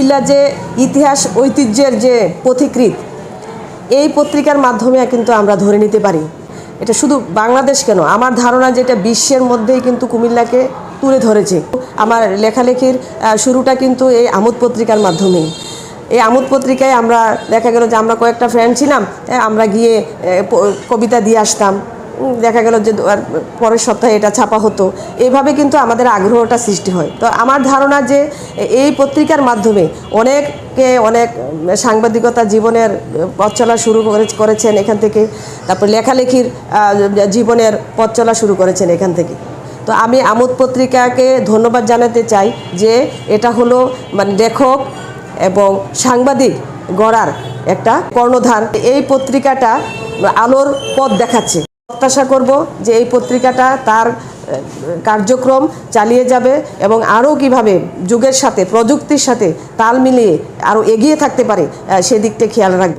কুমিল্লা যে ইতিহাস ঐতিহ্যের যে পথিকৃৎ, এই পত্রিকার মাধ্যমে কিন্তু আমরা ধরে নিতে পারি। এটা শুধু বাংলাদেশ কেন, আমার ধারণা যে এটা বিশ্বের মধ্যেই কিন্তু কুমিল্লাকে তুলে ধরেছে। আমার লেখালেখির শুরুটা কিন্তু এই আমোদ পত্রিকার মাধ্যমেই। এই আমোদ পত্রিকায় আমরা দেখা গেল যে আমরা কয়েকটা ফ্রেন্ড ছিলাম, আমরা গিয়ে কবিতা দিয়ে আসতাম। দেখা গেল যে পরের সপ্তাহে এটা ছাপা হতো। এইভাবে কিন্তু আমাদের আগ্রহটা সৃষ্টি হয়। তো আমার ধারণা যে এই পত্রিকার মাধ্যমে অনেক সাংবাদিকতা জীবনের পথ চলা শুরু করেছেন এখান থেকে, তারপর লেখালেখির জীবনের পথ চলা শুরু করেছেন এখান থেকে। তো আমি আমোদ পত্রিকাকে ধন্যবাদ জানাতে চাই যে এটা হলো মানে লেখক এবং সাংবাদিক গড়ার একটা কর্ণধার। এই পত্রিকাটা আলোর পথ দেখাচ্ছে। প্রত্যাশা করব যে এই পত্রিকাটা তার কার্যক্রম চালিয়ে যাবে এবং আরও কীভাবে যুগের সাথে প্রযুক্তির সাথে তাল মিলিয়ে আরও এগিয়ে থাকতে পারে সেদিকটা খেয়াল রাখবে।